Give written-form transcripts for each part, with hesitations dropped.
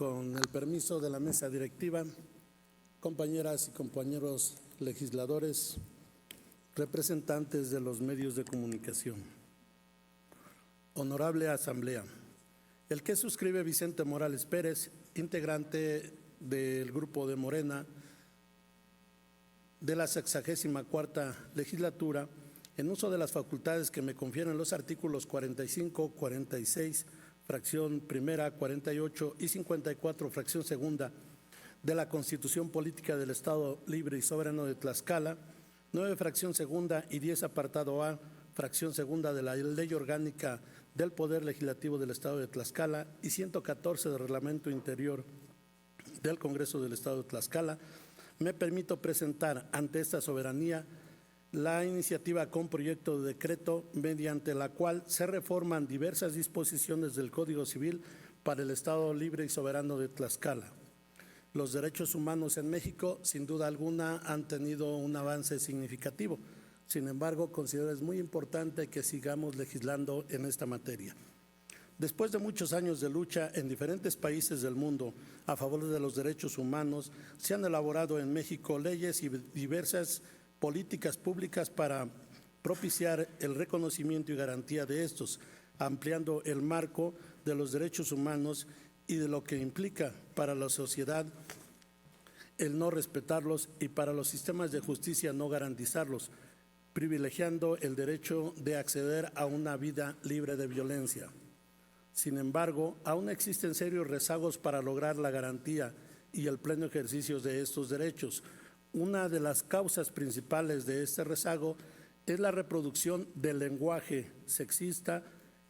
Con el permiso de la mesa directiva, compañeras y compañeros legisladores, representantes de los medios de comunicación. Honorable Asamblea, el que suscribe Vicente Morales Pérez, integrante del Grupo de Morena de la 64ª legislatura, en uso de las facultades que me confieren los artículos 45, 46, fracción primera, 48 y 54, fracción segunda de la Constitución Política del Estado Libre y Soberano de Tlaxcala, 9, fracción segunda y 10, apartado A, fracción segunda de la Ley Orgánica del Poder Legislativo del Estado de Tlaxcala y 114 del Reglamento Interior del Congreso del Estado de Tlaxcala, me permito presentar ante esta soberanía la iniciativa con proyecto de decreto mediante la cual se reforman diversas disposiciones del Código Civil para el Estado Libre y Soberano de Tlaxcala. Los derechos humanos en México, sin duda alguna, han tenido un avance significativo. Sin embargo, considero es muy importante que sigamos legislando en esta materia. Después de muchos años de lucha en diferentes países del mundo a favor de los derechos humanos, se han elaborado en México leyes y diversas políticas públicas para propiciar el reconocimiento y garantía de estos, ampliando el marco de los derechos humanos y de lo que implica para la sociedad el no respetarlos y para los sistemas de justicia no garantizarlos, privilegiando el derecho de acceder a una vida libre de violencia. Sin embargo, aún existen serios rezagos para lograr la garantía y el pleno ejercicio de estos derechos. Una de las causas principales de este rezago es la reproducción del lenguaje sexista,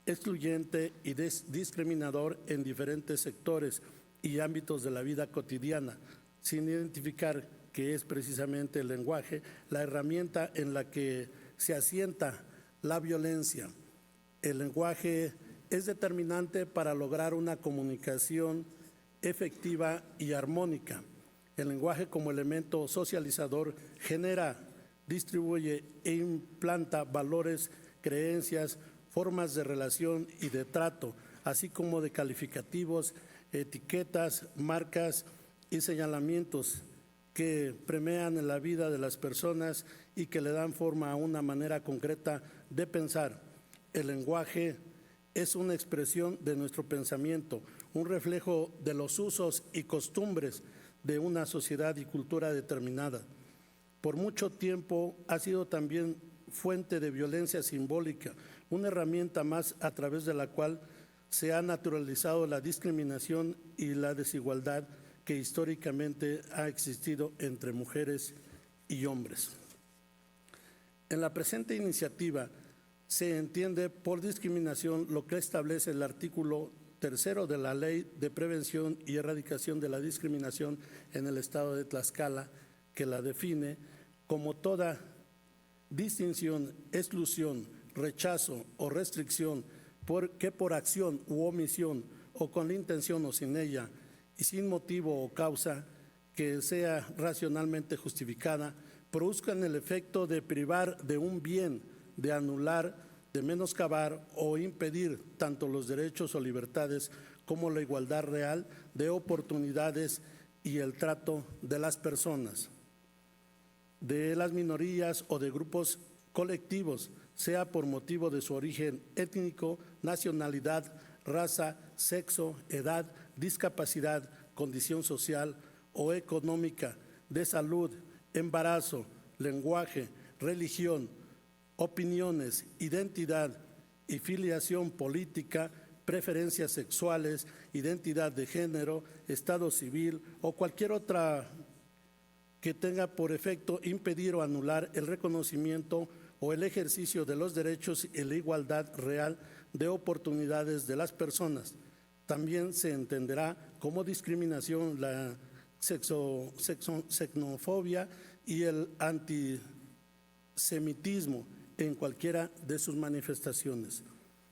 excluyente y discriminador en diferentes sectores y ámbitos de la vida cotidiana, sin identificar que es precisamente el lenguaje la herramienta en la que se asienta la violencia. El lenguaje es determinante para lograr una comunicación efectiva y armónica. El lenguaje como elemento socializador genera, distribuye e implanta valores, creencias, formas de relación y de trato, así como de calificativos, etiquetas, marcas y señalamientos que permean en la vida de las personas y que le dan forma a una manera concreta de pensar. El lenguaje es una expresión de nuestro pensamiento, un reflejo de los usos y costumbres de una sociedad y cultura determinada. Por mucho tiempo ha sido también fuente de violencia simbólica, una herramienta más a través de la cual se ha naturalizado la discriminación y la desigualdad que históricamente ha existido entre mujeres y hombres. En la presente iniciativa se entiende por discriminación lo que establece el artículo 3 de la Ley de Prevención y Erradicación de la Discriminación en el Estado de Tlaxcala, que la define como toda distinción, exclusión, rechazo o restricción que por acción u omisión o con la intención o sin ella y sin motivo o causa que sea racionalmente justificada, produzcan el efecto de privar de un bien, de anular, de menoscabar o impedir tanto los derechos o libertades como la igualdad real de oportunidades y el trato de las personas, de las minorías o de grupos colectivos, sea por motivo de su origen étnico, nacionalidad, raza, sexo, edad, discapacidad, condición social o económica, de salud, embarazo, lenguaje, religión, opiniones, identidad y filiación política, preferencias sexuales, identidad de género, estado civil o cualquier otra que tenga por efecto impedir o anular el reconocimiento o el ejercicio de los derechos y la igualdad real de oportunidades de las personas. También se entenderá como discriminación la xenofobia y el antisemitismo en cualquiera de sus manifestaciones.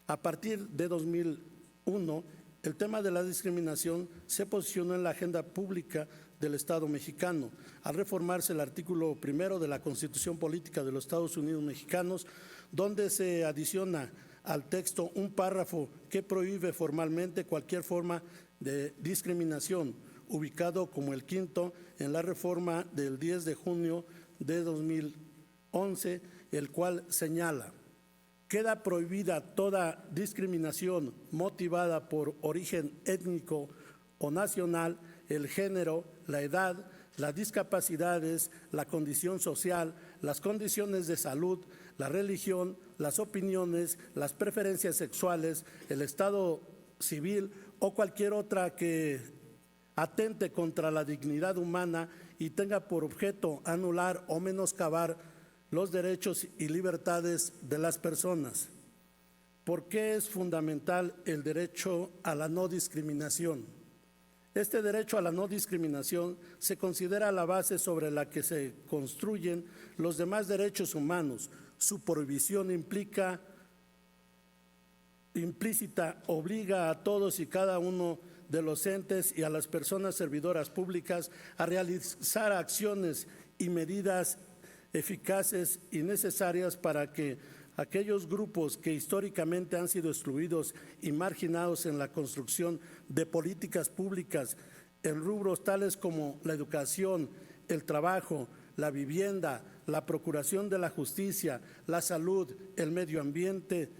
A partir de 2001, el tema de la discriminación se posicionó en la agenda pública del Estado mexicano, al reformarse el artículo 1 de la Constitución Política de los Estados Unidos Mexicanos, donde se adiciona al texto un párrafo que prohíbe formalmente cualquier forma de discriminación, ubicado como el quinto en la reforma del 10 de junio de 2011, el cual señala: queda prohibida toda discriminación motivada por origen étnico o nacional, el género, la edad, las discapacidades, la condición social, las condiciones de salud, la religión, las opiniones, las preferencias sexuales, el estado civil o cualquier otra que atente contra la dignidad humana y tenga por objeto anular o menoscabar los derechos y libertades de las personas. ¿Por qué es fundamental el derecho a la no discriminación? Este derecho a la no discriminación se considera la base sobre la que se construyen los demás derechos humanos. Su prohibición implícita obliga a todos y cada uno de los entes y a las personas servidoras públicas a realizar acciones y medidas eficaces y necesarias para que aquellos grupos que históricamente han sido excluidos y marginados en la construcción de políticas públicas en rubros tales como la educación, el trabajo, la vivienda, la procuración de la justicia, la salud, el medio ambiente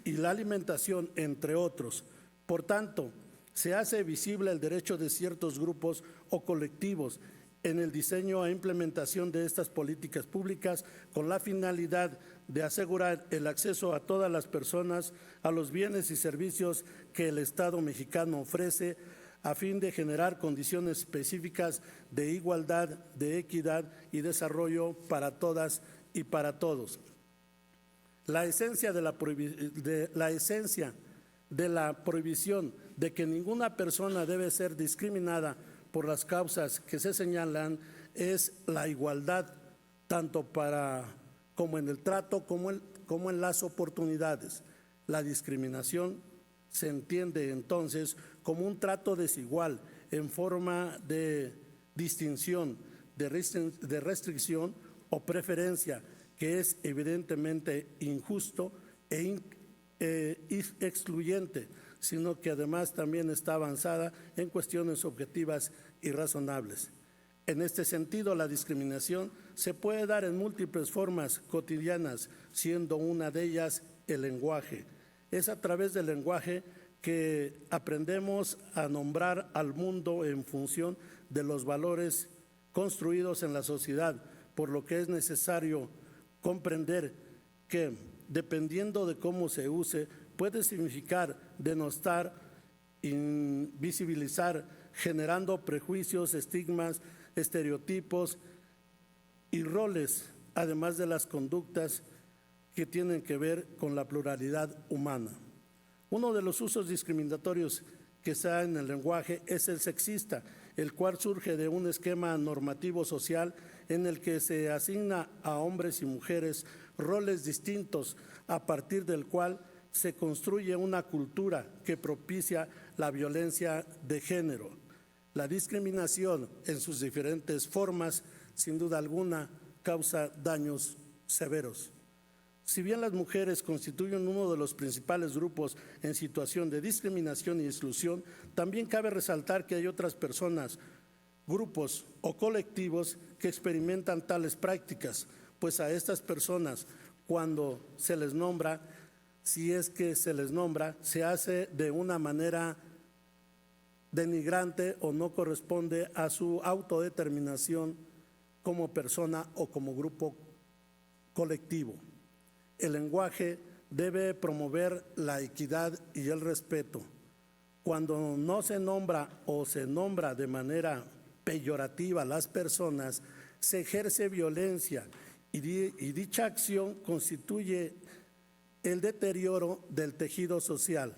y la alimentación, entre otros. Por tanto, se hace visible el derecho de ciertos grupos o colectivos en el diseño e implementación de estas políticas públicas con la finalidad de asegurar el acceso a todas las personas a los bienes y servicios que el Estado mexicano ofrece a fin de generar condiciones específicas de igualdad, de equidad y desarrollo para todas y para todos. La esencia de la prohibición de que ninguna persona debe ser discriminada por las causas que se señalan es la igualdad, tanto como en el trato como en las oportunidades. La discriminación se entiende entonces como un trato desigual en forma de distinción, de restricción o preferencia, que es evidentemente injusto e excluyente, sino que además también está avanzada en cuestiones objetivas y razonables. En este sentido, la discriminación se puede dar en múltiples formas cotidianas, siendo una de ellas el lenguaje. Es a través del lenguaje que aprendemos a nombrar al mundo en función de los valores construidos en la sociedad, por lo que es necesario comprender que, dependiendo de cómo se use, puede significar denostar, invisibilizar, generando prejuicios, estigmas, estereotipos y roles, además de las conductas que tienen que ver con la pluralidad humana. Uno de los usos discriminatorios que se da en el lenguaje es el sexista, el cual surge de un esquema normativo social en el que se asigna a hombres y mujeres roles distintos, a partir del cual se construye una cultura que propicia la violencia de género. La discriminación en sus diferentes formas, sin duda alguna, causa daños severos. Si bien las mujeres constituyen uno de los principales grupos en situación de discriminación y exclusión, también cabe resaltar que hay otras personas, grupos o colectivos que experimentan tales prácticas, pues a estas personas, cuando se les nombra, si es que se les nombra, se hace de una manera denigrante o no corresponde a su autodeterminación como persona o como grupo colectivo. El lenguaje debe promover la equidad y el respeto. Cuando no se nombra o se nombra de manera peyorativa a las personas, se ejerce violencia y dicha acción constituye el deterioro del tejido social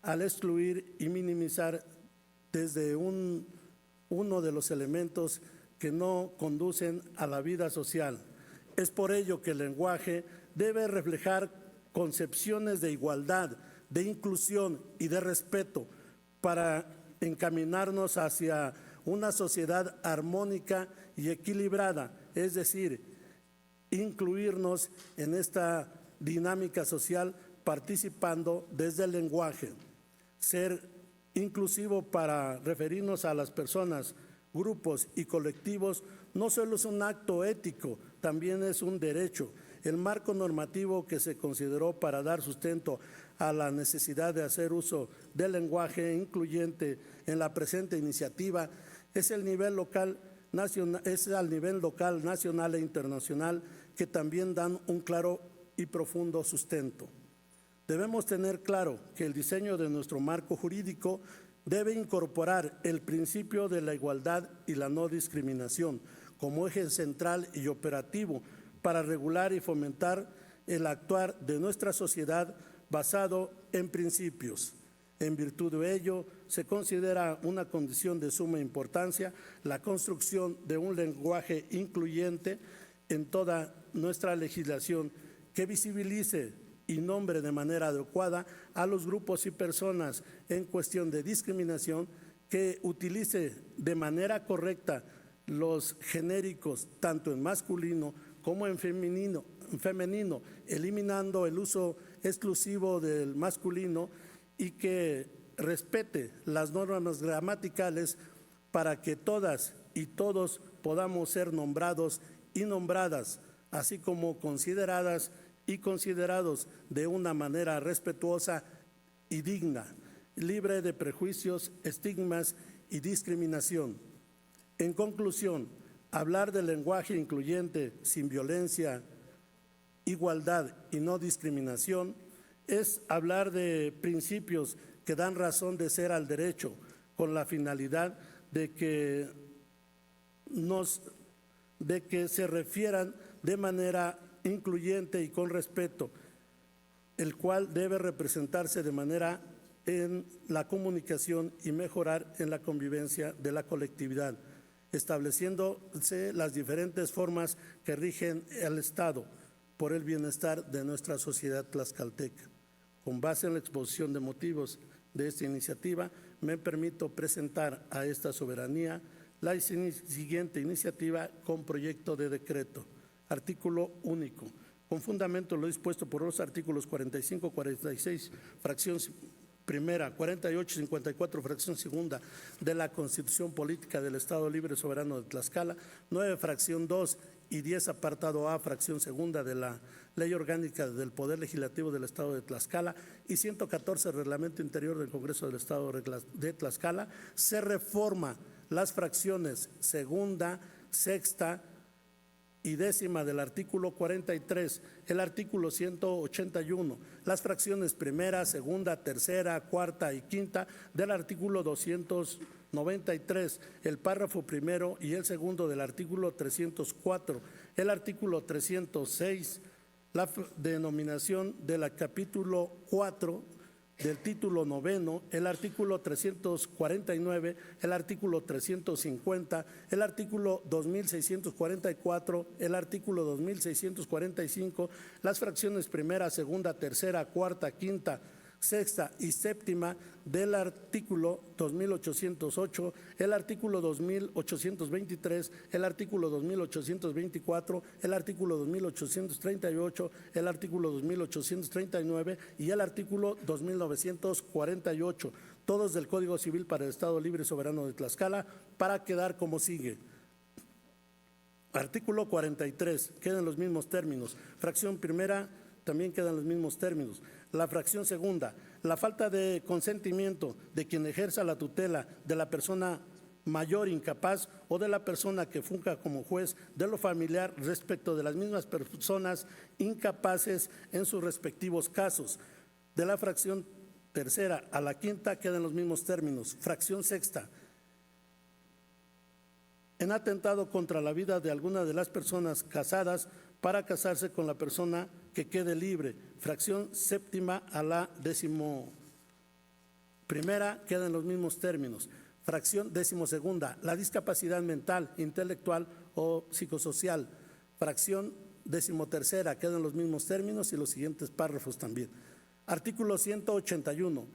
al excluir y minimizar desde uno de los elementos que no conducen a la vida social. Es por ello que el lenguaje debe reflejar concepciones de igualdad, de inclusión y de respeto para encaminarnos hacia una sociedad armónica y equilibrada, es decir, incluirnos en esta dinámica social participando desde el lenguaje, ser inclusivo para referirnos a las personas, grupos y colectivos, no solo es un acto ético, también es un derecho. El marco normativo que se consideró para dar sustento a la necesidad de hacer uso del lenguaje incluyente en la presente iniciativa es al nivel local, nacional e internacional, que también dan un claro y profundo sustento. Debemos tener claro que el diseño de nuestro marco jurídico debe incorporar el principio de la igualdad y la no discriminación como eje central y operativo para regular y fomentar el actuar de nuestra sociedad basado en principios. En virtud de ello, se considera una condición de suma importancia la construcción de un lenguaje incluyente en toda nuestra legislación que visibilice y nombre de manera adecuada a los grupos y personas en cuestión de discriminación, que utilice de manera correcta los genéricos tanto en masculino como en femenino, eliminando el uso exclusivo del masculino, y que respete las normas gramaticales para que todas y todos podamos ser nombrados y nombradas, así como consideradas y considerados de una manera respetuosa y digna, libre de prejuicios, estigmas y discriminación. En conclusión, hablar del lenguaje incluyente sin violencia, igualdad y no discriminación es hablar de principios que dan razón de ser al derecho, con la finalidad de que se refieran de manera incluyente y con respeto, el cual debe representarse de manera en la comunicación y mejorar en la convivencia de la colectividad, estableciéndose las diferentes formas que rigen al Estado por el bienestar de nuestra sociedad tlaxcalteca. Con base en la exposición de motivos de esta iniciativa, me permito presentar a esta soberanía la siguiente iniciativa con proyecto de decreto. Artículo único. Con fundamento lo dispuesto por los artículos 45, 46, fracción primera, 48 y 54, fracción segunda de la Constitución Política del Estado Libre y Soberano de Tlaxcala, 9, fracción 2 y 10, apartado A, fracción segunda de la Ley Orgánica del Poder Legislativo del Estado de Tlaxcala y 114, Reglamento Interior del Congreso del Estado de Tlaxcala, se reforma las fracciones segunda, sexta y décima del artículo 43, el artículo 181, las fracciones primera, segunda, tercera, cuarta y quinta del artículo 293, el párrafo primero y el segundo del artículo 304, el artículo 306, la denominación del capítulo 4 del título noveno, el artículo 349, el artículo 350, el artículo 2644, el artículo 2645, las fracciones primera, segunda, tercera, cuarta, quinta, sexta y séptima del artículo 2808, el artículo 2823, el artículo 2824, el artículo 2838, el artículo 2839 y el artículo 2948, todos del Código Civil para el Estado Libre y Soberano de Tlaxcala, para quedar como sigue. Artículo 43, quedan los mismos términos. Fracción primera, también quedan los mismos términos. La fracción segunda, la falta de consentimiento de quien ejerza la tutela de la persona mayor incapaz o de la persona que funja como juez de lo familiar respecto de las mismas personas incapaces en sus respectivos casos. De la fracción tercera a la quinta quedan los mismos términos. Fracción sexta, en atentado contra la vida de alguna de las personas casadas para casarse con la persona que quede libre. Fracción séptima a la décimo primera quedan los mismos términos. Fracción decimosegunda, la discapacidad mental, intelectual o psicosocial. Fracción decimotercera, quedan los mismos términos y los siguientes párrafos también. Artículo 181.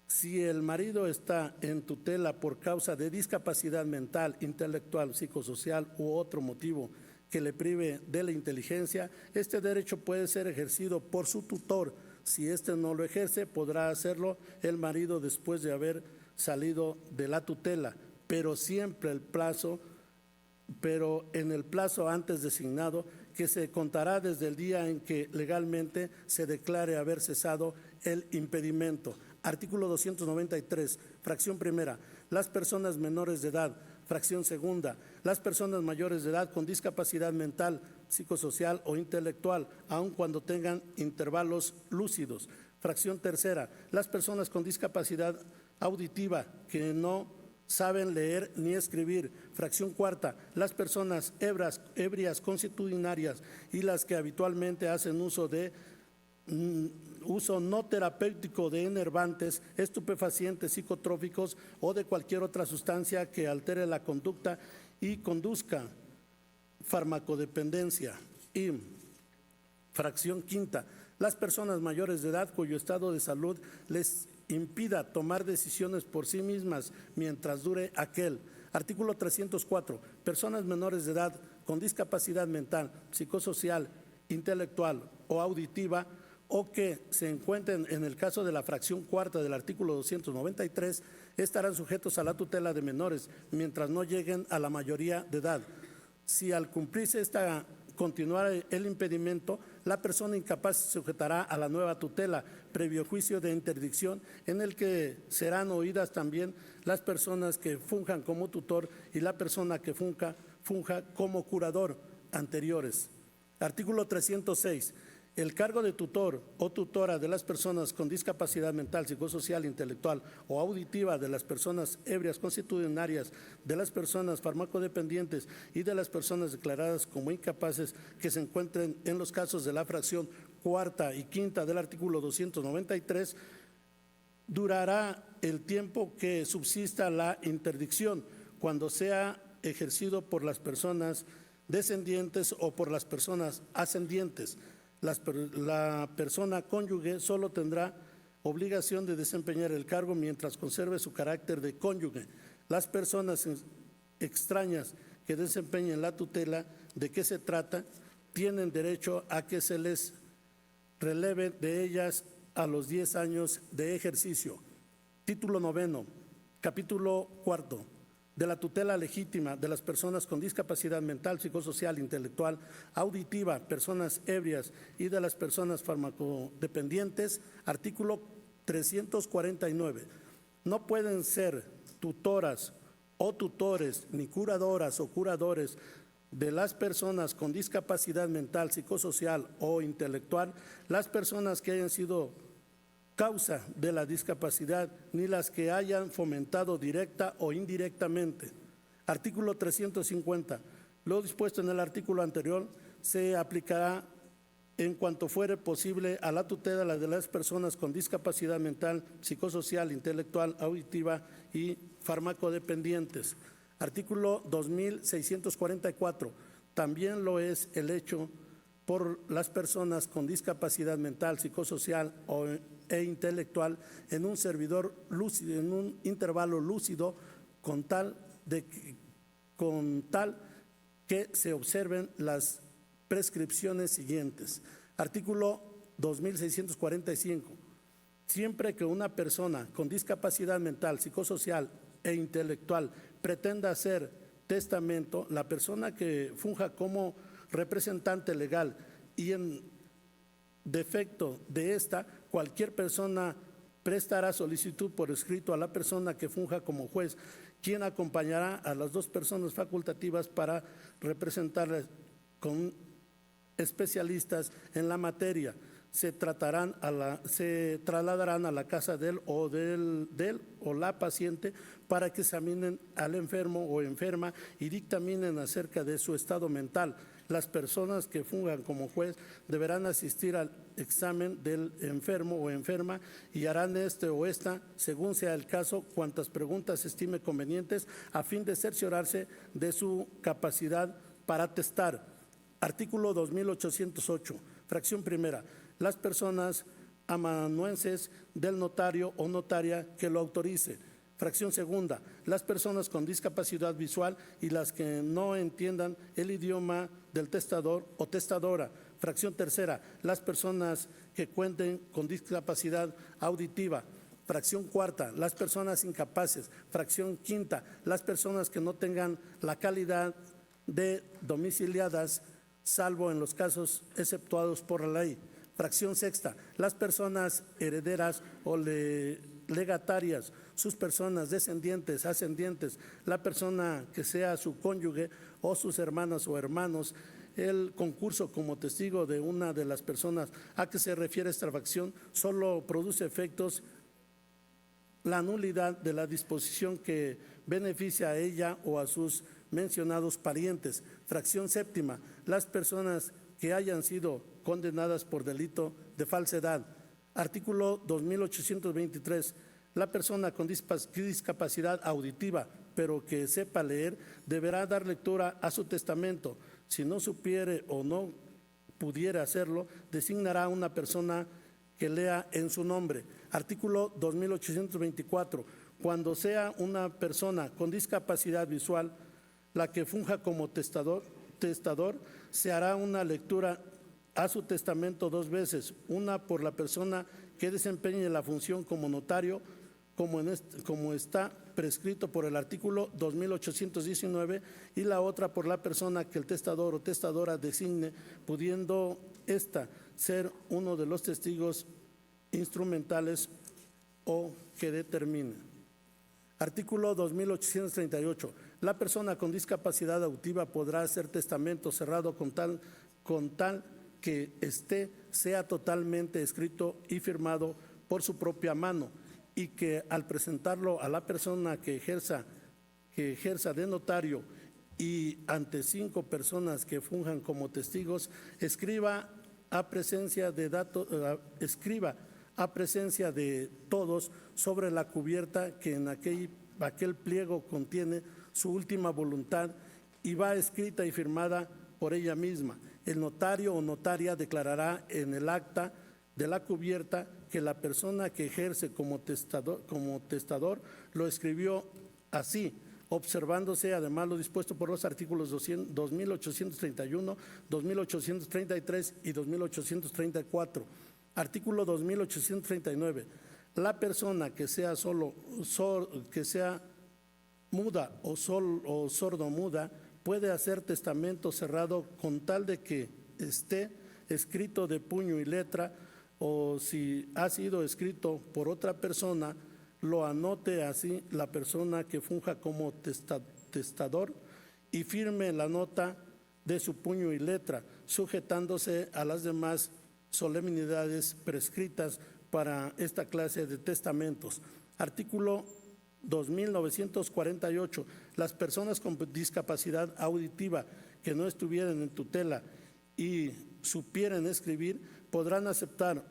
Si el marido está en tutela por causa de discapacidad mental, intelectual, psicosocial u otro motivo que le prive de la inteligencia, este derecho puede ser ejercido por su tutor. Si éste no lo ejerce, podrá hacerlo el marido después de haber salido de la tutela, pero siempre en el plazo antes designado, que se contará desde el día en que legalmente se declare haber cesado el impedimento. Artículo 293, fracción primera, las personas menores de edad. Fracción segunda, las personas mayores de edad con discapacidad mental, psicosocial o intelectual, aun cuando tengan intervalos lúcidos. Fracción tercera, las personas con discapacidad auditiva que no saben leer ni escribir. Fracción cuarta, las personas ebrias constitucionarias y las que habitualmente hacen uso no terapéutico de enervantes, estupefacientes, psicotrópicos o de cualquier otra sustancia que altere la conducta y conduzca farmacodependencia. Y fracción quinta, las personas mayores de edad cuyo estado de salud les impida tomar decisiones por sí mismas mientras dure aquel. Artículo 304, personas menores de edad con discapacidad mental, psicosocial, intelectual o auditiva o que se encuentren en el caso de la fracción cuarta del artículo 293, estarán sujetos a la tutela de menores mientras no lleguen a la mayoría de edad. Si al cumplirse continuar el impedimento, la persona incapaz se sujetará a la nueva tutela, previo juicio de interdicción, en el que serán oídas también las personas que funjan como tutor y la persona que funja como curador anteriores. Artículo 306. El cargo de tutor o tutora de las personas con discapacidad mental, psicosocial, intelectual o auditiva, de las personas ebrias constitucionarias, de las personas farmacodependientes y de las personas declaradas como incapaces que se encuentren en los casos de la fracción cuarta y quinta del artículo 293, durará el tiempo que subsista la interdicción, cuando sea ejercido por las personas descendientes o por las personas ascendientes. La persona cónyuge solo tendrá obligación de desempeñar el cargo mientras conserve su carácter de cónyuge. Las personas extrañas que desempeñen la tutela de que se trata tienen derecho a que se les releve de ellas a los 10 años de ejercicio. Título noveno, capítulo cuarto. De la tutela legítima de las personas con discapacidad mental, psicosocial, intelectual, auditiva, personas ebrias y de las personas farmacodependientes, artículo 349. No pueden ser tutoras o tutores, ni curadoras o curadores de las personas con discapacidad mental, psicosocial o intelectual, las personas que hayan sido causa de la discapacidad, ni las que hayan fomentado directa o indirectamente. Artículo 350. Lo dispuesto en el artículo anterior se aplicará en cuanto fuere posible a la tutela de las personas con discapacidad mental, psicosocial, intelectual, auditiva y farmacodependientes. Artículo 2644. También lo es el hecho por las personas con discapacidad mental, psicosocial e intelectual en un servidor lúcido, en un intervalo lúcido, con tal que se observen las prescripciones siguientes. Artículo 2645. Siempre que una persona con discapacidad mental, psicosocial e intelectual pretenda hacer testamento, la persona que funja como representante legal y en defecto de esta, cualquier persona prestará solicitud por escrito a la persona que funja como juez, quien acompañará a las dos personas facultativas para representarles con especialistas en la materia. Se trasladarán a la casa del o la paciente para que examinen al enfermo o enferma y dictaminen acerca de su estado mental. Las personas que funjan como juez deberán asistir al examen del enfermo o enferma y harán según sea el caso, cuantas preguntas estime convenientes a fin de cerciorarse de su capacidad para atestar. Artículo 2808, fracción primera. Las personas amanuenses del notario o notaria que lo autorice. Fracción segunda, las personas con discapacidad visual y las que no entiendan el idioma del testador o testadora. Fracción tercera, las personas que cuenten con discapacidad auditiva. Fracción cuarta, las personas incapaces. Fracción quinta, las personas que no tengan la calidad de domiciliadas, salvo en los casos exceptuados por la ley. Fracción sexta, las personas herederas o legatarias, sus personas descendientes, ascendientes, la persona que sea su cónyuge o sus hermanas o hermanos. El concurso como testigo de una de las personas a que se refiere esta fracción solo produce efectos la nulidad de la disposición que beneficia a ella o a sus mencionados parientes. Fracción séptima, las personas que hayan sido condenadas por delito de falsedad. Artículo 2823. La persona con discapacidad auditiva, pero que sepa leer, deberá dar lectura a su testamento. Si no supiere o no pudiera hacerlo, designará a una persona que lea en su nombre. Artículo 2824. Cuando sea una persona con discapacidad visual la que funja como testador, se hará una lectura a su testamento 2 veces, una por la persona que desempeñe la función como notario, como está prescrito por el artículo 2819, y la otra por la persona que el testador o testadora designe, pudiendo ésta ser uno de los testigos instrumentales o que determine. Artículo 2838. La persona con discapacidad auditiva podrá hacer testamento cerrado con tal que sea totalmente escrito y firmado por su propia mano, y que al presentarlo a la persona que ejerza de notario y ante 5 personas que funjan como testigos, escriba a presencia de todos sobre la cubierta que en aquel pliego contiene su última voluntad y va escrita y firmada por ella misma. El notario o notaria declarará en el acta de la cubierta que la persona que ejerce como testador lo escribió así, observándose además lo dispuesto por los artículos 2831, 2833 y 2834. Artículo 2839. La persona que sea muda o sordomuda puede hacer testamento cerrado con tal de que esté escrito de puño y letra, o si ha sido escrito por otra persona, lo anote así la persona que funja como testador y firme la nota de su puño y letra, sujetándose a las demás solemnidades prescritas para esta clase de testamentos. Artículo 2948. Las personas con discapacidad auditiva que no estuvieran en tutela y supieran escribir podrán aceptar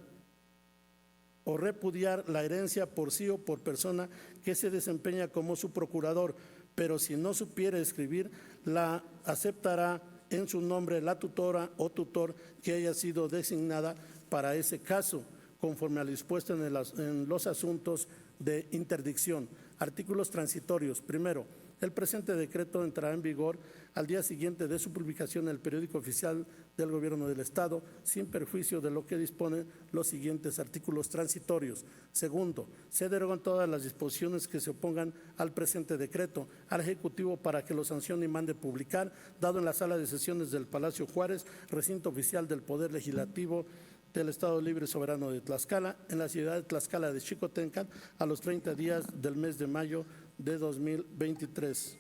o repudiar la herencia por sí o por persona que se desempeña como su procurador, pero si no supiera escribir, la aceptará en su nombre la tutora o tutor que haya sido designada para ese caso, conforme a lo dispuesto en los asuntos de interdicción. Artículos transitorios. Primero, el presente decreto entrará en vigor al día siguiente de su publicación en el periódico oficial del Gobierno del Estado, sin perjuicio de lo que disponen los siguientes artículos transitorios. Segundo, se derogan todas las disposiciones que se opongan al presente decreto al Ejecutivo para que lo sancione y mande publicar, dado en la sala de sesiones del Palacio Juárez, recinto oficial del Poder Legislativo del Estado Libre y Soberano de Tlaxcala, en la ciudad de Tlaxcala de Xicotencan, a los 30 días del mes de mayo de 2023.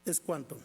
Es cuanto.